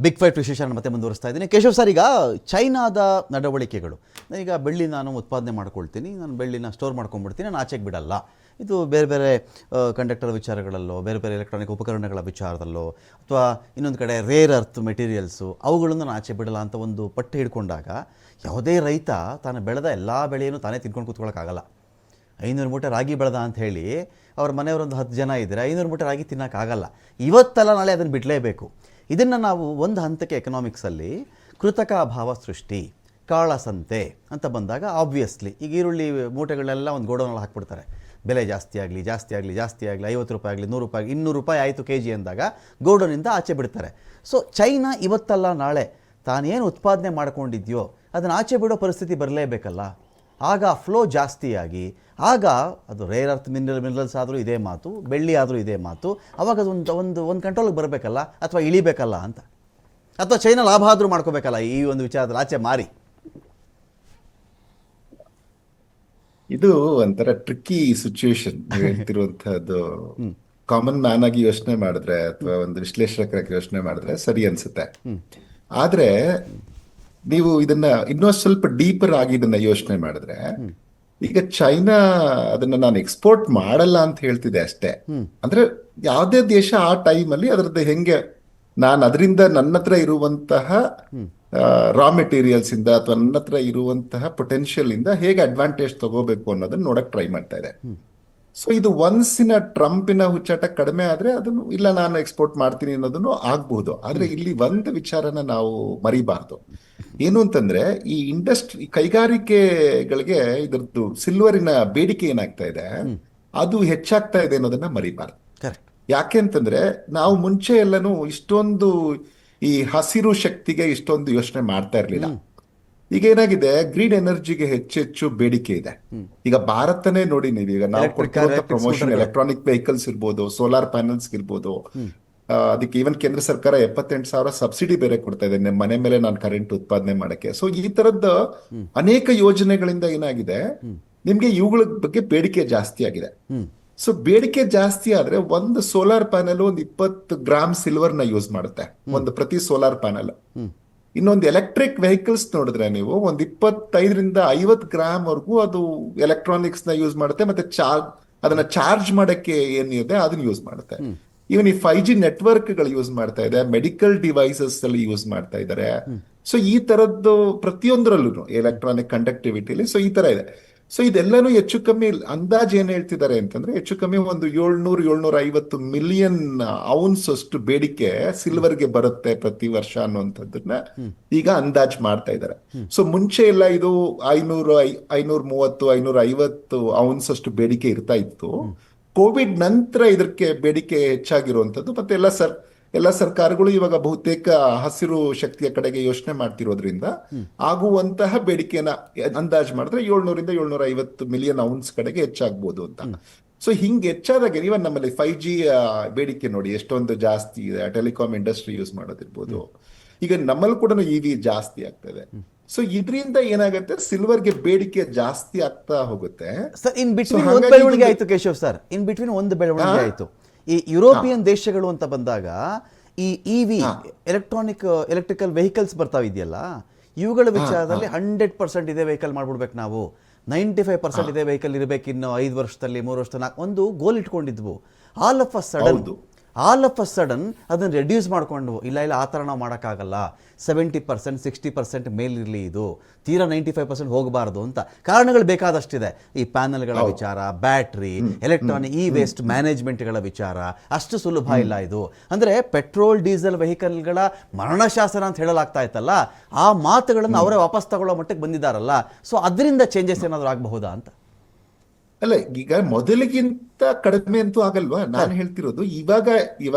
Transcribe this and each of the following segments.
Big fight ವಿಶೇಷ ಮತ್ತೆ ಮುಂದುವರಿಸ್ತಾ ಇದ್ದೀನಿ. ಕೇಶವ್ ಸರ್, ಈಗ ಚೈನಾದ ನಡವಳಿಕೆಗಳು, ಈಗ ಬೆಳ್ಳಿ ನಾನು ಉತ್ಪಾದನೆ ಮಾಡ್ಕೊಳ್ತೀನಿ, ನಾನು ಬೆಳ್ಳಿನ ಸ್ಟೋರ್ ಮಾಡ್ಕೊಂಡ್ಬಿಡ್ತೀನಿ, ನಾನು ಆಚೆಗೆ ಬಿಡಲ್ಲ. ಇದು ಬೇರೆ ಬೇರೆ ಕಂಡಕ್ಟರ್ ವಿಚಾರಗಳಲ್ಲೋ, ಬೇರೆ ಬೇರೆ ಎಲೆಕ್ಟ್ರಾನಿಕ್ ಉಪಕರಣಗಳ ವಿಚಾರದಲ್ಲೋ, ಅಥವಾ ಇನ್ನೊಂದು ಕಡೆ ರೇರ್ ಅರ್ತ್ ಮೆಟೀರಿಯಲ್ಸು, ಅವುಗಳನ್ನು ನಾನು ಆಚೆ ಬಿಡಲ್ಲ ಅಂತ ಒಂದು ಪಟ್ಟು ಹಿಡ್ಕೊಂಡಾಗ ಯಾವುದೇ ರೈತ ತಾನು ಬೆಳೆದ ಎಲ್ಲ ಬೆಳೆಯನ್ನು ತಾನೇ ತಿನ್ಕೊಂಡು ಕೂತ್ಕೊಳ್ಳೋಕ್ಕಾಗಲ್ಲ. 500 ಮೂಟೆ ರಾಗಿ ಬೆಳೆದ ಅಂತ ಹೇಳಿ ಅವ್ರ ಮನೆಯವರೊಂದು 10 ಜನ ಇದ್ದರೆ 500 ಮೂಟೆ ರಾಗಿ ತಿನ್ನೋಕ್ಕಾಗಲ್ಲ. ಇವತ್ತಲ್ಲ ನಾಳೆ ಅದನ್ನು ಬಿಡಲೇಬೇಕು. ಇದನ್ನು ನಾವು ಒಂದು ಹಂತಕ್ಕೆ ಎಕನಾಮಿಕ್ಸಲ್ಲಿ ಕೃತಕ ಅಭಾವ ಸೃಷ್ಟಿ, ಕಾಳಸಂತೆ ಅಂತ ಬಂದಾಗ ಆಬ್ವಿಯಸ್ಲಿ ಈಗ ಈರುಳ್ಳಿ ಮೂಟೆಗಳೆಲ್ಲ ಒಂದು ಗೋಡೌನಲ್ಲಿ ಹಾಕ್ಬಿಡ್ತಾರೆ. ಬೆಲೆ ಜಾಸ್ತಿ ಆಗಲಿ 50 ರೂಪಾಯಿ ಆಗಲಿ 100 ರೂಪಾಯಿ 200 ರೂಪಾಯಿ ಆಯಿತು ಕೆ ಜಿ ಅಂದಾಗ ಗೋಡೌನಿಂದ ಆಚೆ ಬಿಡ್ತಾರೆ. ಸೊ ಚೈನಾ ಇವತ್ತಲ್ಲ ನಾಳೆ ತಾನೇನು ಉತ್ಪಾದನೆ ಮಾಡ್ಕೊಂಡಿದ್ಯೋ ಅದನ್ನು ಆಚೆ ಬಿಡೋ ಪರಿಸ್ಥಿತಿ ಬರಲೇಬೇಕಲ್ಲ. ಆಗ ಫ್ಲೋ ಜಾಸ್ತಿಯಾಗಿ, ಆಗ ಅದು ರೇರ್ ಅರ್ತ್ ಮಿನರಲ್ಸ್ ಆದರೂ ಇದೇ ಮಾತು, ಬೆಳ್ಳಿ ಆದರೂ ಇದೇ ಮಾತು, ಅವಾಗ ಅದು ಒಂದು ಕಂಟ್ರೋಲಿಗೆ ಬರಬೇಕಲ್ಲ, ಅಥವಾ ಇಳಿಬೇಕಲ್ಲ ಅಂತ, ಅಥವಾ ಚೈನಾ ಲಾಭ ಆದರೂ ಮಾಡ್ಕೋಬೇಕಲ್ಲ ಈ ಒಂದು ವಿಚಾರದಲ್ಲಿ ಆಚೆ ಮಾರಿ. ಇದು ಒಂಥರ ಟ್ರಿಕ್ಕಿ ಸಿಚುವೇಶನ್ ಹೇಳ್ತಿರುವಂತಹದ್ದು. ಕಾಮನ್ ಮ್ಯಾನ್ ಆಗಿ ಯೋಚನೆ ಮಾಡಿದ್ರೆ ಅಥವಾ ಒಂದು ವಿಶ್ಲೇಷಕರಾಗಿ ಯೋಚನೆ ಮಾಡಿದ್ರೆ ಸರಿ ಅನ್ಸುತ್ತೆ. ಆದ್ರೆ ನೀವು ಇದನ್ನ ಇನ್ನೊಂದು ಸ್ವಲ್ಪ ಡೀಪರ್ ಆಗಿ ಇದನ್ನ ಯೋಚನೆ ಮಾಡಿದ್ರೆ, ಈಗ ಚೈನಾ ಅದನ್ನ ನಾನು ಎಕ್ಸ್ಪೋರ್ಟ್ ಮಾಡಲ್ಲ ಅಂತ ಹೇಳ್ತಿದೆ ಅಷ್ಟೇ. ಅಂದ್ರೆ ಯಾವುದೇ ದೇಶ ಆ ಟೈಮಲ್ಲಿ ಅದರದ್ದು ಹೆಂಗೆ ನಾನು ಅದರಿಂದ ನನ್ನ ಹತ್ರ ಇರುವಂತಹ ರಾ ಮೆಟೀರಿಯಲ್ಸ್ ಇಂದ ಅಥವಾ ನನ್ನ ಹತ್ರ ಇರುವಂತಹ ಪೊಟೆನ್ಶಿಯಲ್ ಇಂದ ಹೇಗೆ ಅಡ್ವಾಂಟೇಜ್ ತಗೋಬೇಕು ಅನ್ನೋದನ್ನ ನೋಡಕ್ ಟ್ರೈ ಮಾಡ್ತಾ ಇದೆ. ಸೊ ಇದು ಒನ್ಸಿನ ಟ್ರಂಪಿನ ಹುಚ್ಚಾಟ ಕಡಿಮೆ ಆದ್ರೆ ಅದನ್ನು ಇಲ್ಲ ನಾನು ಎಕ್ಸ್ಪೋರ್ಟ್ ಮಾಡ್ತೀನಿ ಅನ್ನೋದನ್ನು ಆಗ್ಬಹುದು. ಆದ್ರೆ ಇಲ್ಲಿ ಒಂದು ವಿಚಾರನ ನಾವು ಮರಿಬಾರ್ದು. ಏನು ಅಂತಂದ್ರೆ, ಈ ಇಂಡಸ್ಟ್ರಿ ಕೈಗಾರಿಕೆಗಳಿಗೆ ಇದರದ್ದು ಸಿಲ್ವರಿನ ಬೇಡಿಕೆ ಏನಾಗ್ತಾ ಇದೆ, ಅದು ಹೆಚ್ಚಾಗ್ತಾ ಇದೆ ಅನ್ನೋದನ್ನ ಮರಿಬಾರ್ದು. ಯಾಕೆ ಅಂತಂದ್ರೆ, ನಾವು ಮುಂಚೆ ಎಲ್ಲನೂ ಇಷ್ಟೊಂದು ಈ ಹಸಿರು ಶಕ್ತಿಗೆ ಇಷ್ಟೊಂದು ಯೋಚನೆ ಮಾಡ್ತಾ ಇರ್ಲಿಲ್ಲ. ಈಗ ಏನಾಗಿದೆ, ಗ್ರೀನ್ ಎನರ್ಜಿಗೆ ಹೆಚ್ಚೆಚ್ಚು ಬೇಡಿಕೆ ಇದೆ. ಈಗ ಭಾರತನೇ ನೋಡಿ ನೀವು, ಈಗ ನಾವು ಕೊಟ್ಟಿರುವಂತ ಪ್ರಮೋಷನ್ ಎಲೆಕ್ಟ್ರಾನಿಕ್ ವೆಹಿಕಲ್ಸ್ ಇರ್ಬೋದು, ಸೋಲಾರ್ ಪ್ಯಾನಲ್ಸ್ ಇರ್ಬೋದು, ಅದಕ್ಕೆ ಈವನ್ ಕೇಂದ್ರ ಸರ್ಕಾರ 78,000 ಸಬ್ಸಿಡಿ ಬೇರೆ ಕೊಡ್ತಾ ಇದೆ ಮನೆ ಮೇಲೆ ನಾನು ಕರೆಂಟ್ ಉತ್ಪಾದನೆ ಮಾಡಕ್ಕೆ. ಸೊ ಈ ತರದ ಅನೇಕ ಯೋಜನೆಗಳಿಂದ ಏನಾಗಿದೆ, ನಿಮ್ಗೆ ಇವುಗಳ ಬಗ್ಗೆ ಬೇಡಿಕೆ ಜಾಸ್ತಿ ಆಗಿದೆ. ಸೊ ಬೇಡಿಕೆ ಜಾಸ್ತಿ ಆದ್ರೆ ಒಂದು ಸೋಲಾರ್ ಪ್ಯಾನಲ್ ಒಂದು 20 ಗ್ರಾಮ್ ಸಿಲ್ವರ್ ನ ಯೂಸ್ ಮಾಡುತ್ತೆ, ಒಂದು ಪ್ರತಿ ಸೋಲಾರ್ ಪ್ಯಾನಲ್. ಇನ್ನೊಂದು ಎಲೆಕ್ಟ್ರಿಕ್ ವೆಹಿಕಲ್ಸ್ ನೋಡಿದ್ರೆ ನೀವು ಒಂದು 25ರಿಂದ 50 ಗ್ರಾಮ್ ವರ್ಗೂ ಅದು ಎಲೆಕ್ಟ್ರಾನಿಕ್ಸ್ ನ ಯೂಸ್ ಮಾಡುತ್ತೆ. ಮತ್ತೆ ಅದನ್ನ ಚಾರ್ಜ್ ಮಾಡಕ್ಕೆ ಏನಿದೆ ಅದನ್ನ ಯೂಸ್ ಮಾಡುತ್ತೆ. ಇವನ್ ಈ 5G ನೆಟ್ವರ್ಕ್ ಗಳು ಯೂಸ್ ಮಾಡ್ತಾ ಇದೆ, ಮೆಡಿಕಲ್ ಡಿವೈಸಸ್ ಅಲ್ಲಿ ಯೂಸ್ ಮಾಡ್ತಾ ಇದ್ದಾರೆ. ಸೊ ಈ ತರದ್ದು ಪ್ರತಿಯೊಂದರಲ್ಲೂ ಎಲೆಕ್ಟ್ರಾನಿಕ್ ಕಂಡಕ್ಟಿವಿಟಿಲಿ ಸೊ ಈ ತರ ಇದೆ. ಸೊ ಇದೆಲ್ಲಾನು ಹೆಚ್ಚು ಕಮ್ಮಿ ಅಂದಾಜ್ ಏನ್ ಹೇಳ್ತಿದ್ದಾರೆ ಅಂತಂದ್ರೆ, ಹೆಚ್ಚು ಕಮ್ಮಿ ಒಂದು 700-750 ಮಿಲಿಯನ್ ಔನ್ಸ್ ಅಷ್ಟು ಬೇಡಿಕೆ ಸಿಲ್ವರ್ಗೆ ಬರುತ್ತೆ ಪ್ರತಿ ವರ್ಷ ಅನ್ನುವಂಥದ್ದನ್ನ ಈಗ ಅಂದಾಜ್ ಮಾಡ್ತಾ ಇದ್ದಾರೆ. ಸೊ ಮುಂಚೆ ಎಲ್ಲ ಇದು 530-550 ಔನ್ಸ್ ಅಷ್ಟು ಬೇಡಿಕೆ ಇರ್ತಾ ಇತ್ತು. ಕೋವಿಡ್ ನಂತರ ಇದಕ್ಕೆ ಬೇಡಿಕೆ ಹೆಚ್ಚಾಗಿರುವಂಥದ್ದು. ಮತ್ತೆ ಎಲ್ಲ ಸರ್ಕಾರಗಳು ಇವಾಗ ಬಹುತೇಕ ಹಸಿರು ಶಕ್ತಿಯ ಕಡೆಗೆ ಯೋಚನೆ ಮಾಡ್ತಿರೋದ್ರಿಂದ ಆಗುವಂತಹ ಬೇಡಿಕೆನ ಅಂದಾಜು ಮಾಡಿದ್ರೆ 700-750 ಮಿಲಿಯನ್ ಔನ್ಸ್ ಕಡೆಗೆ ಹೆಚ್ಚಾಗ್ಬೋದು ಅಂತ. ಸೊ ಹಿಂಗೆ ಹೆಚ್ಚಾದಾಗ ಇವನ್ ನಮ್ಮಲ್ಲಿ 5G ಬೇಡಿಕೆ ನೋಡಿ ಎಷ್ಟೊಂದು ಜಾಸ್ತಿ ಇದೆ. ಟೆಲಿಕಾಂ ಇಂಡಸ್ಟ್ರಿ ಯೂಸ್ ಮಾಡೋದಿರ್ಬೋದು, ಈಗ ನಮ್ಮಲ್ಲಿ ಕೂಡ EV ಜಾಸ್ತಿ ಆಗ್ತದೆ. ಸೊ ಇದರಿಂದ ಏನಾಗುತ್ತೆ, ಸಿಲ್ವರ್ಗೆ ಬೇಡಿಕೆ ಜಾಸ್ತಿ ಆಗ್ತಾ ಹೋಗುತ್ತೆ. ಸರ್, ಇನ್ ಬಿಟ್ವೀನ್ ಒಂದು ಬೆಳವಣಿಗೆ ಆಯ್ತು ಕೇಶವ್ ಸರ್, ಇನ್ ಬಿಟ್ವೀನ್ ಒಂದು ಬೆಳವಣಿಗೆ ಆಯ್ತು. ಈ ಯುರೋಪಿಯನ್ ದೇಶಗಳು ಅಂತ ಬಂದಾಗ ಈ EV ಎಲೆಕ್ಟ್ರಿಕಲ್ ವೆಹಿಕಲ್ಸ್ ಬರ್ತಾವಿದೆಯಲ್ಲ, ಇವುಗಳ ವಿಚಾರದಲ್ಲಿ 100% ಇದೇ ವೆಹಿಕಲ್ ಮಾಡ್ಬಿಡ್ಬೇಕು ನಾವು, 95% ಇದೇ ವೆಹಿಕಲ್ ಇರಬೇಕು ಇನ್ನು 5 ವರ್ಷದಲ್ಲಿ 3 ವರ್ಷದಲ್ಲಿ ಒಂದು ಗೋಲ್ ಇಟ್ಕೊಂಡಿದ್ವು. ಆಲ್ ಆಫ್ ಅ ಸಡನ್ ಅದನ್ನು ರೆಡ್ಯೂಸ್ ಮಾಡಿಕೊಂಡು ಇಲ್ಲ ಆ ಥರ ನಾವು ಮಾಡೋಕ್ಕಾಗಲ್ಲ, 70% 60% ಮೇಲಿರಲಿ, ಇದು ತೀರಾ 95% ಹೋಗಬಾರ್ದು ಅಂತ ಕಾರಣಗಳು ಬೇಕಾದಷ್ಟಿದೆ. ಈ ಪ್ಯಾನಲ್ಗಳ ವಿಚಾರ, ಬ್ಯಾಟ್ರಿ, ಎಲೆಕ್ಟ್ರಾನಿಕ್ ವೇಸ್ಟ್ ಮ್ಯಾನೇಜ್ಮೆಂಟ್ಗಳ ವಿಚಾರ ಅಷ್ಟು ಸುಲಭ ಇಲ್ಲ ಇದು. ಅಂದರೆ ಪೆಟ್ರೋಲ್ ಡೀಸೆಲ್ ವೆಹಿಕಲ್ಗಳ ಮರಣಶಾಸನ ಅಂತ ಹೇಳಲಾಗ್ತಾ ಇತ್ತಲ್ಲ, ಆ ಮಾತುಗಳನ್ನು ಅವರೇ ವಾಪಸ್ ತಗೊಳ್ಳೋ ಮಟ್ಟಕ್ಕೆ ಬಂದಿದ್ದಾರಲ್ಲ. ಸೊ ಅದರಿಂದ ಚೇಂಜಸ್ ಏನಾದರೂ ಆಗಬಹುದಾ ಅಂತ? ಅಲ್ಲ, ಈಗ ಮೊದಲಿಗಿಂತ ಕಡಿಮೆ ಅಂತೂ ಆಗಲ್ವಾ. ನಾನು ಹೇಳ್ತಿರೋದು ಇವಾಗ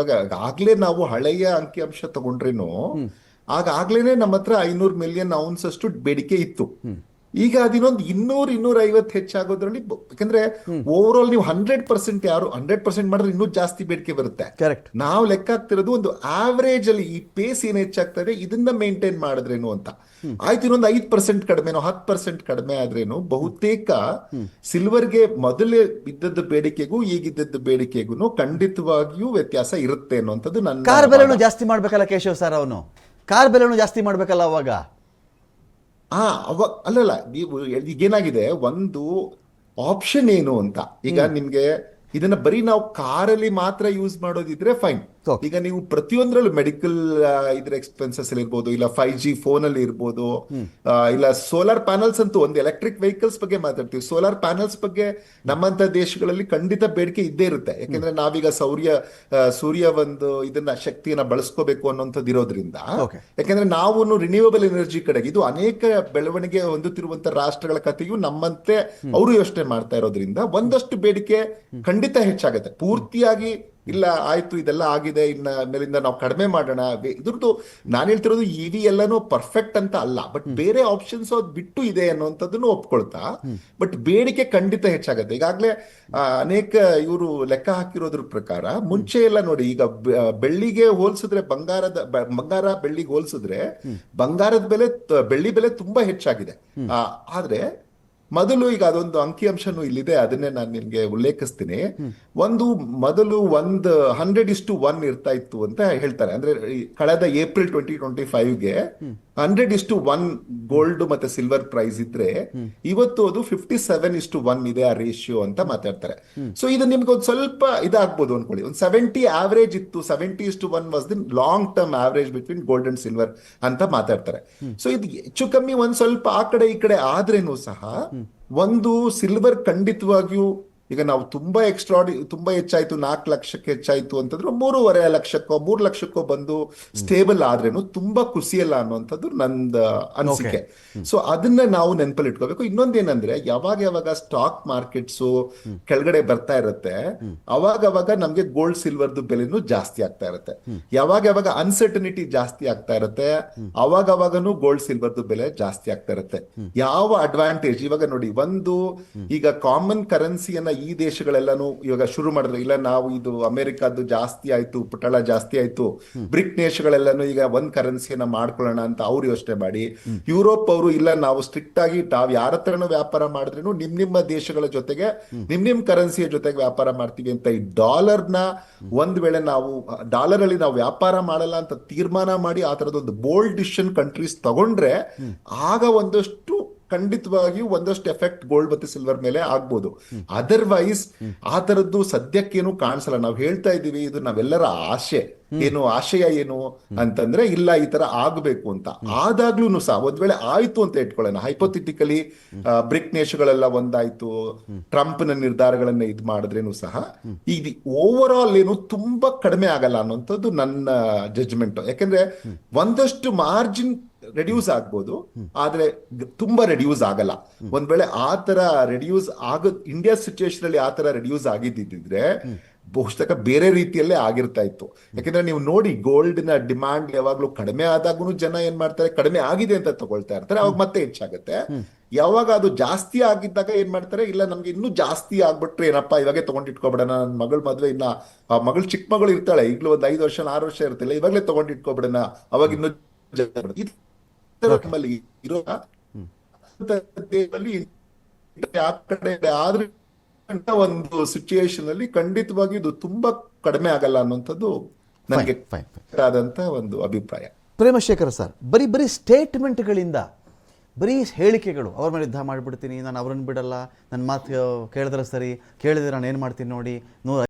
ಆಗ್ಲೇ ನಾವು ಹಳೆಯ ಅಂಕಿಅಂಶ ತಗೊಂಡ್ರೇನು, ಆಗ್ಲೇನೆ ನಮ್ಮ ಹತ್ರ 500 ಮಿಲಿಯನ್ ಔನ್ಸ್ ಅಷ್ಟು ಬೇಡಿಕೆ ಇತ್ತು. ಈಗ ಅದಿನ್ನೊಂದು 200-250 ಹೆಚ್ಚಾಗೋದ್ರಲ್ಲಿ ಯಾಕಂದ್ರೆ ಓವರ್ ಆಲ್ ನೀವು 100% ಯಾರು 100% ಮಾಡಿದ್ರೆ ಇನ್ನೂ ಜಾಸ್ತಿ ಬೇಡಿಕೆ ಬರುತ್ತೆ. ಕರೆಕ್ಟ್. ನಾವು ಲೆಕ್ಕ ಹಾಕ್ತಿರೋದು ಒಂದು ಆವರೇಜ್ ಅಲ್ಲಿ ಈ ಪೇಸ್ ಏನ್ ಹೆಚ್ಚಾಗ್ತಾ ಇದೆ ಇದನ್ನ ಮೇಂಟೈನ್ ಮಾಡಿದ್ರೇನು ಅಂತ. ಆಯ್ತು, ಇನ್ನೊಂದು 5% ಕಡಿಮೆನೋ 10% ಕಡಿಮೆ ಆದ್ರೇನು ಬಹುತೇಕ ಸಿಲ್ವರ್ಗೆ ಮೊದಲೇ ಇದ್ದದ್ದು ಬೇಡಿಕೆಗೂ ಈಗಿದ್ದದ್ದು ಬೇಡಿಕೆಗೂ ಖಂಡಿತವಾಗಿಯೂ ವ್ಯತ್ಯಾಸ ಇರುತ್ತೆ ಅನ್ನುವಂಥದ್ದು ನನ್ನ ಕಾರ್ ಬೆಲೆನೂ ಜಾಸ್ತಿ ಮಾಡ್ಬೇಕಲ್ಲ ಕೇಶವ್ ಸರ್, ಅವನು ಕಾರ್ ಬೆಲೆನೂ ಜಾಸ್ತಿ ಮಾಡ್ಬೇಕಲ್ಲ ಅವಾಗ. ಅಲ್ಲಲ್ಲ, ನೀವು ಈಗೇನಾಗಿದೆ, ಒಂದು ಆಪ್ಷನ್ ಏನು ಅಂತ. ಈಗ ನಿಮ್ಗೆ ಇದನ್ನ ಬರೀ ನಾವು ಕಾರಲ್ಲಿ ಮಾತ್ರ ಯೂಸ್ ಮಾಡೋದಿದ್ರೆ ಫೈನ್. ಈಗ ನೀವು ಪ್ರತಿಯೊಂದರಲ್ಲೂ ಮೆಡಿಕಲ್ ಇದ್ರ ಎಕ್ಸ್ಪೆನ್ಸಸ್ ಅಲ್ಲಿ ಇರ್ಬೋದು, ಇಲ್ಲ 5G ಫೋನ್ ಅಲ್ಲಿ ಇರ್ಬೋದು, ಇಲ್ಲ ಸೋಲಾರ್ ಪ್ಯಾನಲ್ಸ್ ಅಂತೂ, ಒಂದು ಎಲೆಕ್ಟ್ರಿಕ್ ವೆಹಿಕಲ್ಸ್ ಬಗ್ಗೆ ಮಾತಾಡ್ತೀವಿ, ಸೋಲಾರ್ ಪ್ಯಾನಲ್ಸ್ ಬಗ್ಗೆ ನಮ್ಮಂತ ದೇಶಗಳಲ್ಲಿ ಖಂಡಿತ ಬೇಡಿಕೆ ಇದ್ದೇ ಇರುತ್ತೆ. ಯಾಕೆಂದ್ರೆ ನಾವೀಗ ಸೂರ್ಯ ಒಂದು ಇದನ್ನ ಶಕ್ತಿಯನ್ನ ಬಳಸ್ಕೋಬೇಕು ಅನ್ನೋಂಥದ್ದು ಇರೋದ್ರಿಂದ, ಯಾಕೆಂದ್ರೆ ನಾವು ರಿನ್ಯೂವಬಲ್ ಎನರ್ಜಿ ಕಡೆಗೆ ಇದು ಅನೇಕ ಬೆಳವಣಿಗೆ ಹೊಂದುತ್ತಿರುವಂತ ರಾಷ್ಟ್ರಗಳ ಕಥೆಯು ನಮ್ಮಂತೆ ಅವರು ಯೋಚನೆ ಮಾಡ್ತಾ ಇರೋದ್ರಿಂದ ಒಂದಷ್ಟು ಬೇಡಿಕೆ ಖಂಡಿತ ಹೆಚ್ಚಾಗುತ್ತೆ. ಪೂರ್ತಿಯಾಗಿ ಇಲ್ಲ ಆಯ್ತು ಇದೆಲ್ಲ ಆಗಿದೆ ಇನ್ನ ಮೇಲಿಂದ ನಾವು ಕಡಿಮೆ ಮಾಡೋಣ, ಇದ್ರದ್ದು ನಾನು ಹೇಳ್ತಿರೋದು ಇವಿ ಎಲ್ಲಾನು ಪರ್ಫೆಕ್ಟ್ ಅಂತ ಅಲ್ಲ, ಬಟ್ ಬೇರೆ ಆಪ್ಷನ್ಸ್ ಅದು ಬಿಟ್ಟು ಇದೆ ಅನ್ನುವಂಥದ್ದನ್ನು ಒಪ್ಕೊಳ್ತಾ, ಬಟ್ ಬೇಡಿಕೆ ಖಂಡಿತ ಹೆಚ್ಚಾಗುತ್ತೆ. ಈಗಾಗಲೇ ಅನೇಕ ಇವರು ಲೆಕ್ಕ ಹಾಕಿರೋದ್ರ ಪ್ರಕಾರ ಮುಂಚೆ ಎಲ್ಲ ನೋಡಿ, ಈಗ ಬೆಳ್ಳಿಗೆ ಹೋಲಿಸಿದ್ರೆ ಬಂಗಾರ ಬೆಳ್ಳಿಗೆ ಹೋಲಿಸಿದ್ರೆ ಬಂಗಾರದ ಬೆಲೆ ಬೆಳ್ಳಿ ಬೆಲೆ ತುಂಬಾ ಹೆಚ್ಚಾಗಿದೆ. ಆದ್ರೆ ಮೊದಲು, ಈಗ ಅದೊಂದು ಅಂಕಿಅಂಶನೂ ಇಲ್ಲಿದೆ, ಅದನ್ನೇ ನಾನು ನಿಮ್ಗೆ ಉಲ್ಲೇಖಿಸ್ತೀನಿ. ಮೊದಲು 100:1 ಇರ್ತಾ ಇತ್ತು ಅಂತ ಹೇಳ್ತಾರೆ. ಅಂದ್ರೆ ಕಳೆದ ಏಪ್ರಿಲ್ 2025ಗೆ 100:1 ಗೋಲ್ಡ್ ಮತ್ತೆ ಸಿಲ್ವರ್ ಪ್ರೈಸ್ ಇದ್ರೆ, ಇವತ್ತು ಅದು 57:1 ಇದೆ ಆ ರೇಷಿಯೋ ಅಂತ ಮಾತಾಡ್ತಾರೆ. ಸೊ ಇದು ನಿಮ್ಗೆ ಒಂದು ಸ್ವಲ್ಪ ಇದಾಗ್ಬೋದು ಅನ್ಕೊಳ್ಳಿ. ಒಂದು 70 ಆವರೇಜ್ ಇತ್ತು, 70:1 was the long term average between gold and silver ಅಂತ ಮಾತಾಡ್ತಾರೆ. ಸೊ ಇದು ಹೆಚ್ಚು ಕಮ್ಮಿ ಒಂದ್ ಸ್ವಲ್ಪ ಆ ಕಡೆ ಈ ಕಡೆ ಆದ್ರೇನು ಸಹ ಒಂದು ಸಿಲ್ವರ್ ಖಂಡಿತವಾಗಿಯೂ, ಈಗ ನಾವು ತುಂಬಾ ತುಂಬಾ ಹೆಚ್ಚಾಯ್ತು, 4 ಲಕ್ಷಕ್ಕೆ ಹೆಚ್ಚಾಯ್ತು ಅಂತಂದ್ರೆ 3.5 ಲಕ್ಷಕ್ಕೋ 3 ಲಕ್ಷಕ್ಕೋ ಬಂದು ಸ್ಟೇಬಲ್ ಆದ್ರೇನು ತುಂಬಾ ಖುಷಿಯಲ್ಲ ಅನ್ನುವಂಥದ್ದು ನಂದು ಅನಿಸಿಕೆ. ಸೊ ಅದನ್ನ ನಾವು ನೆನಪಲ್ಲಿ ಇಟ್ಕೋಬೇಕು. ಇನ್ನೊಂದೇನಂದ್ರೆ, ಯಾವಾಗ ಸ್ಟಾಕ್ ಮಾರ್ಕೆಟ್ಸ್ ಕೆಳಗಡೆ ಬರ್ತಾ ಇರುತ್ತೆ, ಅವಾಗ ನಮ್ಗೆ ಗೋಲ್ಡ್ ಸಿಲ್ವರ್ದು ಬೆಲೆನೂ ಜಾಸ್ತಿ ಆಗ್ತಾ ಇರುತ್ತೆ. ಯಾವಾಗ ಅನ್ಸರ್ಟನಿಟಿ ಜಾಸ್ತಿ ಆಗ್ತಾ ಇರುತ್ತೆ, ಅವಾಗನು ಗೋಲ್ಡ್ ಸಿಲ್ವರ್ದು ಬೆಲೆ ಜಾಸ್ತಿ ಆಗ್ತಾ ಇರುತ್ತೆ. ಯಾವ ಅಡ್ವಾಂಟೇಜ್ ಇವಾಗ ನೋಡಿ, ಈಗ ಕಾಮನ್ ಕರೆನ್ಸಿಯನ್ನ ಈ ದೇಶಗಳೆಲ್ಲಾನು ಇವಾಗ ಶುರು ಮಾಡಿದ್ರೆ, ಇಲ್ಲ ನಾವು ಇದು ಅಮೆರಿಕದ್ದು ಜಾಸ್ತಿ ಆಯ್ತು, ಪುಟಳ ಜಾಸ್ತಿ ಆಯ್ತು, ಬ್ರಿಕ್ ದೇಶಗಳೆಲ್ಲಾನು ಈಗ ಒಂದ್ ಕರೆನ್ಸಿಯನ್ನ ಮಾಡ್ಕೊಳ್ಳೋಣ ಅಂತ ಅವ್ರು ಯೋಚನೆ ಮಾಡಿ, ಯುರೋಪ್ ಅವರು ಇಲ್ಲ ನಾವು ಸ್ಟ್ರಿಕ್ಟ್ ಆಗಿ ತಾವ್ ಯಾರ ಹತ್ರನೂ ವ್ಯಾಪಾರ ಮಾಡಿದ್ರೇನು ನಿಮ್ಮ ದೇಶಗಳ ಜೊತೆಗೆ ನಿಮ್ ಕರೆನ್ಸಿಯ ಜೊತೆಗೆ ವ್ಯಾಪಾರ ಮಾಡ್ತೀವಿ ಅಂತ ಈ ಡಾಲರ್ನ ಒಂದ್ ವೇಳೆ ನಾವು ಡಾಲರ್ ಅಲ್ಲಿ ನಾವು ವ್ಯಾಪಾರ ಮಾಡಲ್ಲ ಅಂತ ತೀರ್ಮಾನ ಮಾಡಿ ಆ ತರದೊಂದು ಬೋಲ್ಡ್ ಡಿಸಿಷನ್ ಕಂಟ್ರೀಸ್ ತಗೊಂಡ್ರೆ, ಆಗ ಖಂಡಿತವಾಗಿಯೂ ಒಂದಷ್ಟು ಎಫೆಕ್ಟ್ ಗೋಲ್ಡ್ ಮತ್ತೆ ಸಿಲ್ವರ್ ಮೇಲೆ ಆಗ್ಬೋದು. ಅದರ್ವೈಸ್ ಆ ತರದ್ದು ಸದ್ಯಕ್ಕೇನು ಕಾಣಿಸಲ್ಲ. ನಾವು ಹೇಳ್ತಾ ಇದ್ದೀವಿ, ಇದು ನಾವೆಲ್ಲರ ಆಶಯ ಏನು ಅಂತಂದ್ರೆ, ಇಲ್ಲ ಈ ತರ ಆಗ್ಬೇಕು ಅಂತ. ಆದಾಗ್ಲೂ ಸಹ ಒಂದ್ ವೇಳೆ ಆಯ್ತು ಅಂತ ಇಟ್ಕೊಳ್ಳೋಣ, ಹೈಪೋಥೆಟಿಕಲಿ ಬ್ರಿಕ್ ದೇಶಗಳೆಲ್ಲ ಒಂದಾಯ್ತು, ಟ್ರಂಪ್ನ ನಿರ್ಧಾರಗಳನ್ನ ಇದ್ ಮಾಡಿದ್ರೇನು ಸಹ ಇದು ಓವರ್ ಆಲ್ ಏನು ತುಂಬಾ ಕಡಿಮೆ ಆಗಲ್ಲ ಅನ್ನೋಂಥದ್ದು ನನ್ನ ಜಡ್ಜ್ಮೆಂಟ್. ಯಾಕಂದ್ರೆ ಒಂದಷ್ಟು ಮಾರ್ಜಿನ್ ರೆಡ್ಯೂಸ್ ಆಗ್ಬೋದು, ಆದ್ರೆ ತುಂಬಾ ರೆಡ್ಯೂಸ್ ಆಗಲ್ಲ. ಒಂದ್ ವೇಳೆ ಆ ತರ ರೆಡ್ಯೂಸ್ ಇಂಡಿಯಾ ಸಿಚುಯೇಷನ್ ಅಲ್ಲಿ ಆ ತರ ರೆಡ್ಯೂಸ್ ಆಗಿದ್ದಿದ್ರೆ ಬಹುಶಃ ಬೇರೆ ರೀತಿಯಲ್ಲೇ ಆಗಿರ್ತಾ ಇತ್ತು. ಯಾಕಂದ್ರೆ ನೀವು ನೋಡಿ, ಗೋಲ್ಡ್ ನ ಡಿಮಾಂಡ್ ಯಾವಾಗ್ಲೂ ಕಡಿಮೆ ಆದಾಗೂ ಜನ ಏನ್ ಮಾಡ್ತಾರೆ, ಕಡಿಮೆ ಆಗಿದೆ ಅಂತ ತಗೊಳ್ತಾ ಇರ್ತಾರೆ, ಅವಾಗ ಮತ್ತೆ ಹೆಚ್ಚಾಗುತ್ತೆ. ಯಾವಾಗ ಅದು ಜಾಸ್ತಿ ಆಗಿದ್ದಾಗ ಏನ್ ಮಾಡ್ತಾರೆ, ಇಲ್ಲ ನಮ್ಗೆ ಇನ್ನೂ ಜಾಸ್ತಿ ಆಗ್ಬಿಟ್ರೆ ಏನಪ್ಪಾ, ಇವಾಗೆ ತಗೊಂಡಿಟ್ಕೊಬಿಡೋಣ, ನನ್ನ ಮಗಳ ಮದ್ವೆ ಇನ್ನ ಆ ಮಗಳು ಚಿಕ್ಕ ಮಗಳು ಇರ್ತಾಳೆ, ಈಗಲೂ ಒಂದು 5 ವರ್ಷ 6 ವರ್ಷ ಇರ್ತಿಲ್ಲ, ಇವಾಗಲೇ ತಗೊಂಡಿಟ್ಕೊಬಿಡೋಣ, ಅವಾಗ ಇನ್ನೂ ಇರೋ ಆದ್ರೆ ಒಂದು ಸಿಚುಯೇಷನ್ ಅಲ್ಲಿ ಖಂಡಿತವಾಗಿ ಇದು ತುಂಬಾ ಕಡಿಮೆ ಆಗಲ್ಲ ಅನ್ನುವಂಥದ್ದು ನನಗೆ ಆದಂತ ಒಂದು ಅಭಿಪ್ರಾಯ. ಪ್ರೇಮಶೇಖರ್ ಸರ್, ಬರೀ ಸ್ಟೇಟ್ಮೆಂಟ್ಗಳಿಂದ, ಬರೀ ಹೇಳಿಕೆಗಳು, ಅವ್ರ ಮೇಲೆ ಯುದ್ಧ ಮಾಡಿಬಿಡ್ತೀನಿ, ನಾನು ಅವ್ರನ್ನ ಬಿಡಲ್ಲ, ನನ್ನ ಮಾತು ಕೇಳಿದ್ರೆ ಸರಿ, ಕೇಳಿದ್ರೆ ನಾನು ಏನು ಮಾಡ್ತೀನಿ ನೋಡಿ,